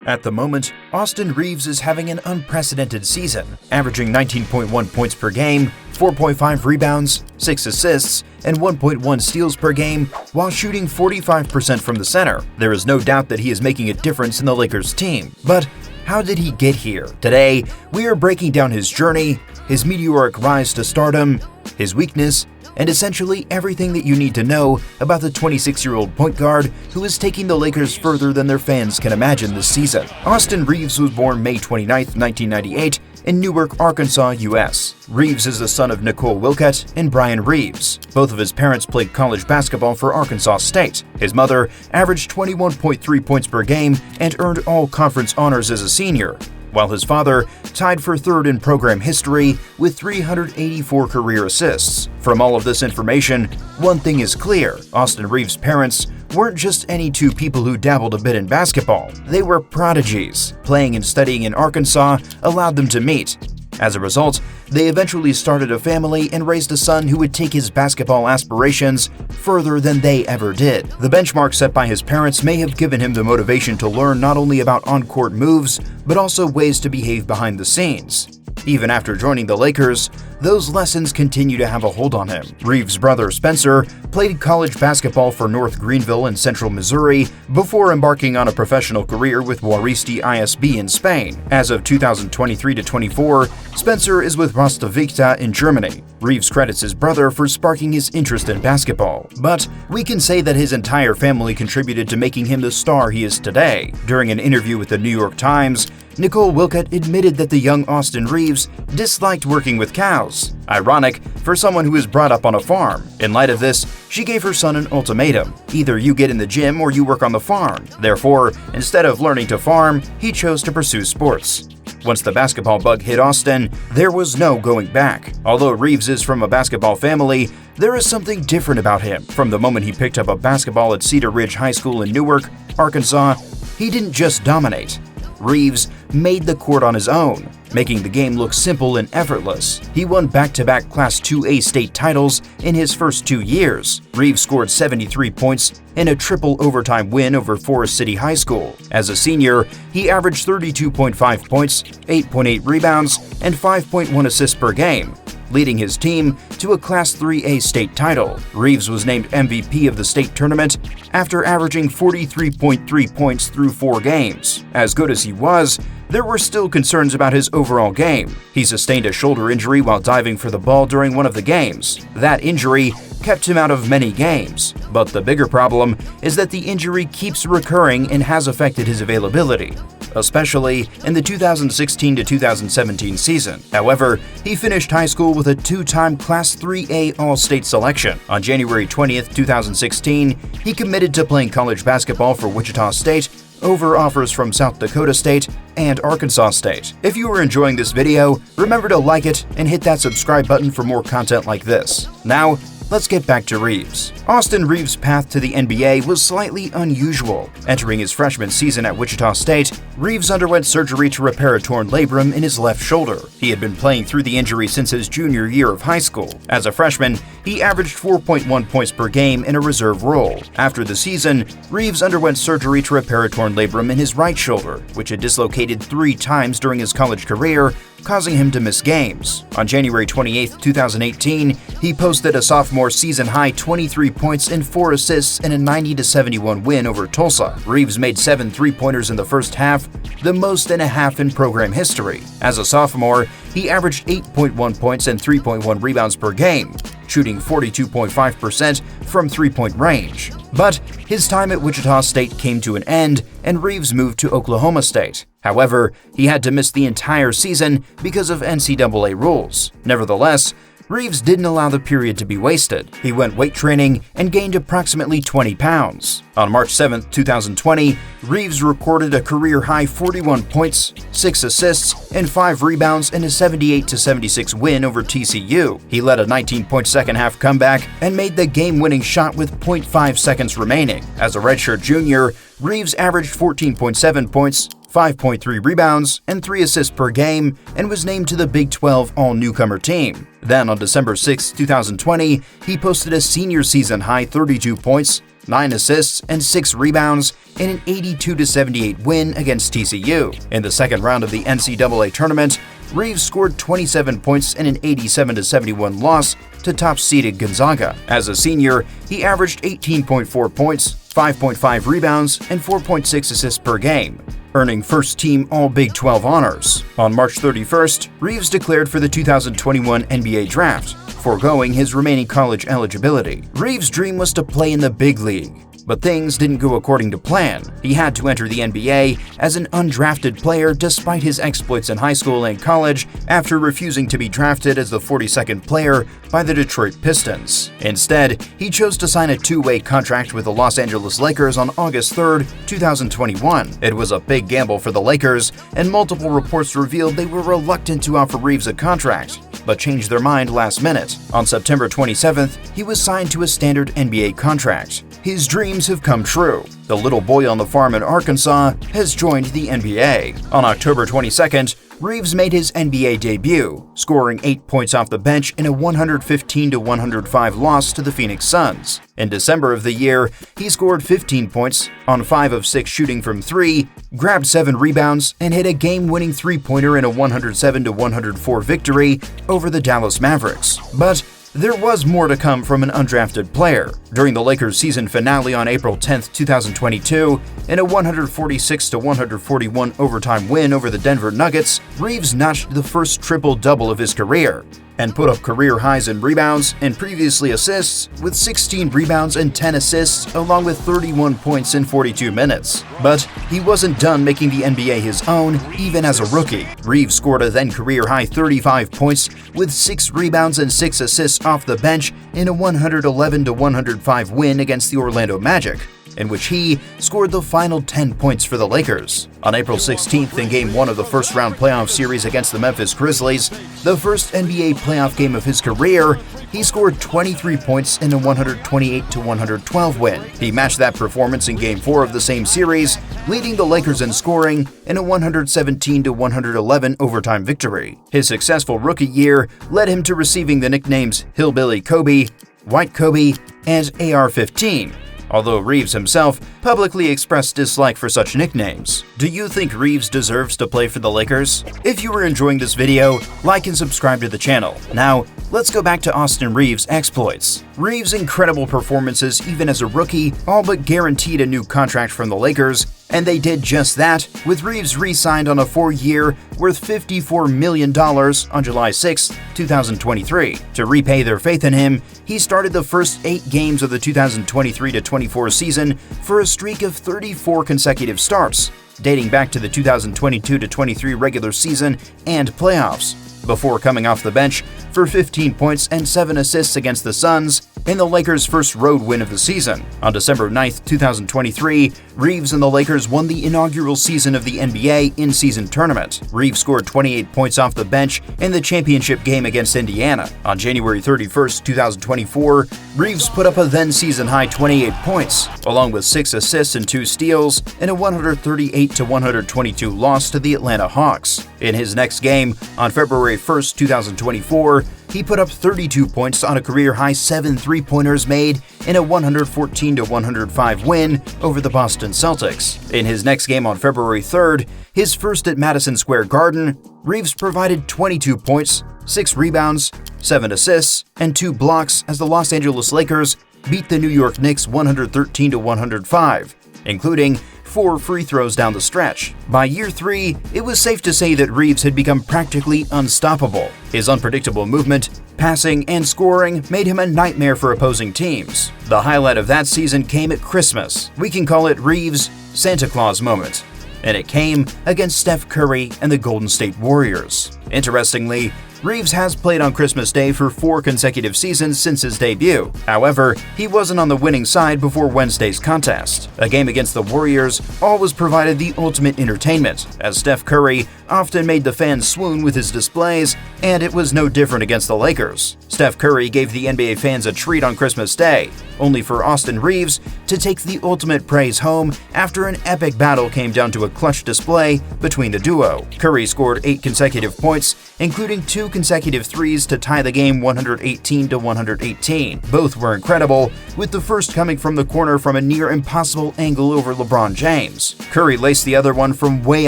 At the moment, Austin Reaves is having an unprecedented season, averaging 19.1 points per game, 4.5 rebounds, 6 assists, and 1.1 steals per game while shooting 45% from the center. There is no doubt that he is making a difference in the Lakers team. But how did he get here? Today, we are breaking down his journey, his meteoric rise to stardom, his weakness, and essentially everything that you need to know about the 26-year-old point guard who is taking the Lakers further than their fans can imagine this season. Austin Reaves was born May 29, 1998, in Newark, Arkansas, U.S. Reaves is the son of Nicole Wilcutt and Brian Reaves. Both of his parents played college basketball for Arkansas State. His mother averaged 21.3 points per game and earned all-conference honors as a senior, while his father tied for third in program history with 384 career assists. From all of this information, one thing is clear: Austin Reaves' parents weren't just any two people who dabbled a bit in basketball. They were prodigies. Playing and studying in Arkansas allowed them to meet. As a result, they eventually started a family and raised a son who would take his basketball aspirations further than they ever did. The benchmark set by his parents may have given him the motivation to learn not only about on-court moves, but also ways to behave behind the scenes. Even after joining the Lakers, those lessons continue to have a hold on him. Reaves' brother Spencer played college basketball for North Greenville in central Missouri before embarking on a professional career with Warristi ISB in Spain. As of 2023-24, Spencer is with Rasta Victa in Germany. Reaves credits his brother for sparking his interest in basketball, but we can say that his entire family contributed to making him the star he is today. During an interview with the New York Times, Nicole Wilcutt admitted that the young Austin Reaves disliked working with cows. Ironic for someone who was brought up on a farm. In light of this, she gave her son an ultimatum: either you get in the gym or you work on the farm. Therefore, instead of learning to farm, he chose to pursue sports. Once the basketball bug hit Austin, there was no going back. Although Reaves is from a basketball family, there is something different about him. From the moment he picked up a basketball at Cedar Ridge High School in Newark, Arkansas, he didn't just dominate. Reaves made the court on his own, making the game look simple and effortless. He won back-to-back Class 2A state titles in his first 2 years. Reaves scored 73 points in a triple overtime win over Forest City High School. As a senior, he averaged 32.5 points, 8.8 rebounds, and 5.1 assists per game, leading his team to a Class 3A state title. Reaves was named MVP of the state tournament after averaging 43.3 points through 4 games. As good as he was, there were still concerns about his overall game. He sustained a shoulder injury while diving for the ball during one of the games. That injury kept him out of many games, but the bigger problem is that the injury keeps recurring and has affected his availability, especially in the 2016-2017 season. However, he finished high school with a 2-time Class 3A All-State selection. On January 20th, 2016, he committed to playing college basketball for Wichita State over offers from South Dakota State and Arkansas State. If you are enjoying this video, remember to like it and hit that subscribe button for more content like this. Now, let's get back to Reaves. Austin Reaves' path to the NBA was slightly unusual. Entering his freshman season at Wichita State, Reaves underwent surgery to repair a torn labrum in his left shoulder. He had been playing through the injury since his junior year of high school. As a freshman, he averaged 4.1 points per game in a reserve role. After the season, Reaves underwent surgery to repair a torn labrum in his right shoulder, which had dislocated 3 times during his college career, causing him to miss games. On January 28, 2018, he posted a sophomore season-high 23 points and 4 assists in a 90-71 win over Tulsa. Reaves made 7 three-pointers in the first half, the most in a half in program history. As a sophomore, he averaged 8.1 points and 3.1 rebounds per game, shooting 42.5% from three-point range. But his time at Wichita State came to an end, and Reaves moved to Oklahoma State. However, he had to miss the entire season because of NCAA rules. Nevertheless, Reaves didn't allow the period to be wasted. He went weight training and gained approximately 20 pounds. On March 7, 2020, Reaves recorded a career-high 41 points, 6 assists, and 5 rebounds in a 78-76 win over TCU. He led a 19-point second-half comeback and made the game-winning shot with 0.5 seconds remaining. As a redshirt junior, Reaves averaged 14.7 points, 5.3 rebounds, and 3 assists per game, and was named to the Big 12 All-Newcomer team. Then on December 6, 2020, he posted a senior season high 32 points, 9 assists, and 6 rebounds in an 82-78 win against TCU. In the second round of the NCAA tournament, Reaves scored 27 points in an 87-71 loss to top-seeded Gonzaga. As a senior, he averaged 18.4 points, 5.5 rebounds, and 4.6 assists per game, earning first-team All-Big 12 honors. On March 31st, Reaves declared for the 2021 NBA Draft, foregoing his remaining college eligibility. Reaves' dream was to play in the big league, but things didn't go according to plan. He had to enter the NBA as an undrafted player despite his exploits in high school and college after refusing to be drafted as the 42nd player by the Detroit Pistons. Instead, he chose to sign a two-way contract with the Los Angeles Lakers on August 3, 2021. It was a big gamble for the Lakers, and multiple reports revealed they were reluctant to offer Reaves a contract, but changed their mind last minute. On September 27th, he was signed to a standard NBA contract. His dreams have come true. The little boy on the farm in Arkansas has joined the NBA. On October 22nd, Reaves made his NBA debut, scoring 8 points off the bench in a 115-105 loss to the Phoenix Suns. In December of the year, he scored 15 points on 5 of 6 shooting from 3, grabbed 7 rebounds, and hit a game-winning three-pointer in a 107-104 victory over the Dallas Mavericks. But there was more to come from an undrafted player. During the Lakers' season finale on April 10, 2022, in a 146-141 overtime win over the Denver Nuggets, Reaves notched the first triple-double of his career and put up career highs in rebounds and previously assists with 16 rebounds and 10 assists along with 31 points in 42 minutes. But he wasn't done making the NBA his own, even as a rookie. Reaves scored a then career-high 35 points with 6 rebounds and 6 assists off the bench in a 111-105 win against the Orlando Magic, in which he scored the final 10 points for the Lakers. On April 16th, in Game 1 of the first-round playoff series against the Memphis Grizzlies, the first NBA playoff game of his career, he scored 23 points in a 128-112 win. He matched that performance in Game 4 of the same series, leading the Lakers in scoring in a 117-111 overtime victory. His successful rookie year led him to receiving the nicknames Hillbilly Kobe, White Kobe, and AR-15, although Reaves himself publicly expressed dislike for such nicknames. Do you think Reaves deserves to play for the Lakers? If you are enjoying this video, like and subscribe to the channel. Now, let's go back to Austin Reaves' exploits. Reaves' incredible performances even as a rookie all but guaranteed a new contract from the Lakers, and they did just that, with Reaves re-signed on a 4-year, worth $54 million on July 6, 2023. To repay their faith in him, he started the first 8 games of the 2023-24 season for a streak of 34 consecutive starts, dating back to the 2022-23 regular season and playoffs, before coming off the bench for 15 points and 7 assists against the Suns in the Lakers' first road win of the season. On December 9, 2023, Reaves and the Lakers won the inaugural season of the NBA in-season tournament. Reaves scored 28 points off the bench in the championship game against Indiana. On January 31, 2024, Reaves put up a then-season-high 28 points, along with 6 assists and 2 steals in a 138-122 loss to the Atlanta Hawks. In his next game, on February 1, 2024, he put up 32 points on a career-high 7 three-pointers made in a 114-105 win over the Boston Celtics. In his next game on February 3rd, his first at Madison Square Garden, Reaves provided 22 points, 6 rebounds, 7 assists, and 2 blocks as the Los Angeles Lakers beat the New York Knicks 113-105, including 4 free throws down the stretch. By year 3, it was safe to say that Reaves had become practically unstoppable. His unpredictable movement, passing, and scoring made him a nightmare for opposing teams. The highlight of that season came at Christmas. We can call it Reaves' Santa Claus moment, and it came against Steph Curry and the Golden State Warriors. Interestingly, Reaves has played on Christmas Day for 4 consecutive seasons since his debut. However, he wasn't on the winning side before Wednesday's contest. A game against the Warriors always provided the ultimate entertainment, as Steph Curry often made the fans swoon with his displays, and it was no different against the Lakers. Steph Curry gave the NBA fans a treat on Christmas Day, only for Austin Reaves to take the ultimate praise home after an epic battle came down to a clutch display between the duo. Curry scored 8 consecutive points, including 2 2 consecutive threes to tie the game 118-118. Both were incredible, with the first coming from the corner from a near-impossible angle over LeBron James. Curry laced the other one from way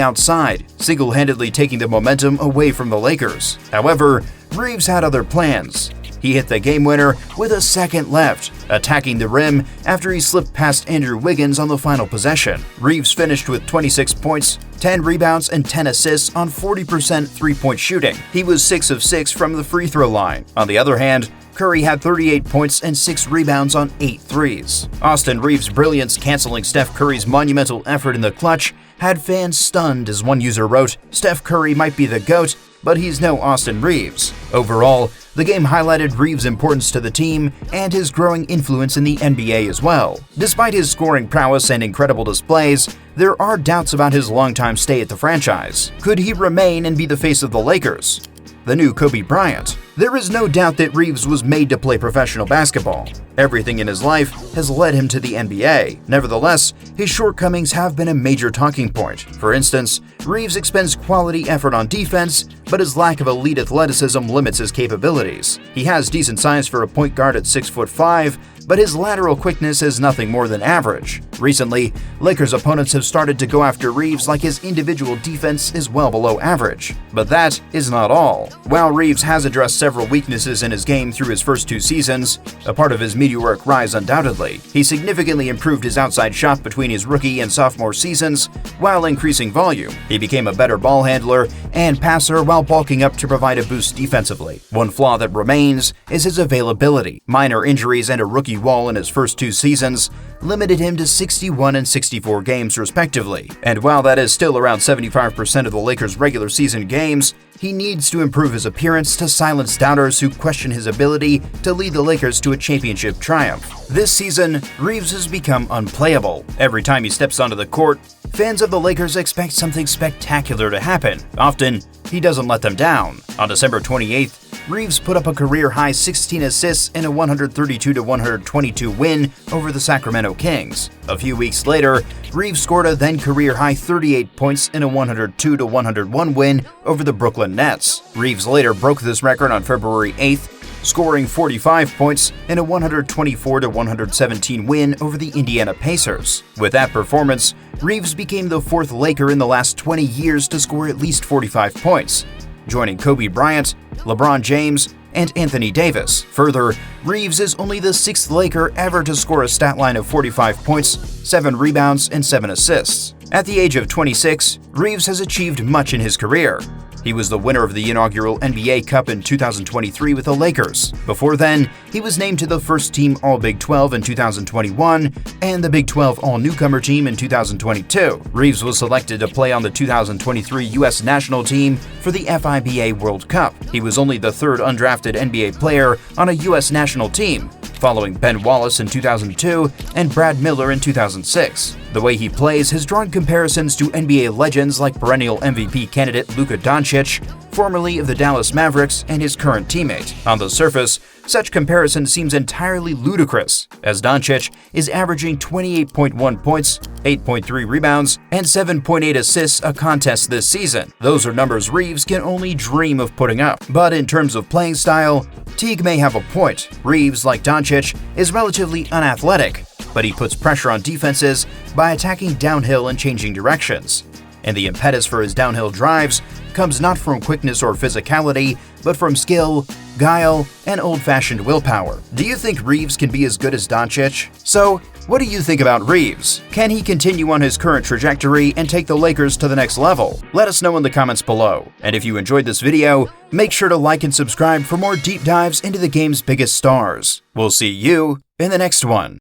outside, single-handedly taking the momentum away from the Lakers. However, Reaves had other plans. He hit the game winner with a second left, attacking the rim after he slipped past Andrew Wiggins on the final possession. Reaves finished with 26 points, 10 rebounds, and 10 assists on 40% three-point shooting. He was 6 of 6 from the free throw line. On the other hand, Curry had 38 points and 6 rebounds on 8 threes. Austin Reaves' brilliance canceling Steph Curry's monumental effort in the clutch had fans stunned, as one user wrote, "Steph Curry might be the GOAT, but he's no Austin Reaves." Overall, the game highlighted Reaves' importance to the team and his growing influence in the NBA as well. Despite his scoring prowess and incredible displays, there are doubts about his longtime stay at the franchise. Could he remain and be the face of the Lakers? The new Kobe Bryant. There is no doubt that Reaves was made to play professional basketball. Everything in his life has led him to the NBA. Nevertheless, his shortcomings have been a major talking point. For instance, Reaves expends quality effort on defense, but his lack of elite athleticism limits his capabilities. He has decent size for a point guard at 6'5", but his lateral quickness is nothing more than average. Recently, Lakers opponents have started to go after Reaves like his individual defense is well below average. But that is not all. While Reaves has addressed several weaknesses in his game through his first 2 seasons, a part of his meteoric rise undoubtedly, he significantly improved his outside shot between his rookie and sophomore seasons while increasing volume. He became a better ball handler and passer while bulking up to provide a boost defensively. One flaw that remains is his availability. Minor injuries and a rookie wall in his first 2 seasons limited him to 61 and 64 games respectively. And while that is still around 75% of the Lakers' regular season games, he needs to improve his appearance to silence doubters who question his ability to lead the Lakers to a championship triumph. This season, Reaves has become unplayable. Every time he steps onto the court, fans of the Lakers expect something spectacular to happen. Often, he doesn't let them down. On December 28th, Reaves put up a career-high 16 assists in a 132-122 win over the Sacramento Kings. A few weeks later, Reaves scored a then-career-high 38 points in a 102-101 win over the Brooklyn Nets. Reaves later broke this record on February 8th, scoring 45 points in a 124-117 win over the Indiana Pacers. With that performance, Reaves became the 4th Laker in the last 20 years to score at least 45 points, joining Kobe Bryant, LeBron James, and Anthony Davis. Further, Reaves is only the 6th Laker ever to score a stat line of 45 points, 7 rebounds, and 7 assists. At the age of 26, Reaves has achieved much in his career. He was the winner of the inaugural NBA Cup in 2023 with the Lakers. Before then, he was named to the first-team All-Big 12 in 2021 and the Big 12 All-Newcomer team in 2022. Reaves was selected to play on the 2023 U.S. national team for the FIBA World Cup. He was only the 3rd undrafted NBA player on a U.S. national team, following Ben Wallace in 2002 and Brad Miller in 2006. The way he plays has drawn comparisons to NBA legends like perennial MVP candidate Luka Doncic, formerly of the Dallas Mavericks, and his current teammate. On the surface, such comparison seems entirely ludicrous, as Doncic is averaging 28.1 points, 8.3 rebounds, and 7.8 assists a contest this season. Those are numbers Reaves can only dream of putting up. But in terms of playing style, Teague may have a point. Reaves, like Doncic, is relatively unathletic, but he puts pressure on defenses by attacking downhill and changing directions. And the impetus for his downhill drives comes not from quickness or physicality, but from skill, guile, and old-fashioned willpower. Do you think Reaves can be as good as Doncic? So, what do you think about Reaves? Can he continue on his current trajectory and take the Lakers to the next level? Let us know in the comments below. And if you enjoyed this video, make sure to like and subscribe for more deep dives into the game's biggest stars. We'll see you in the next one.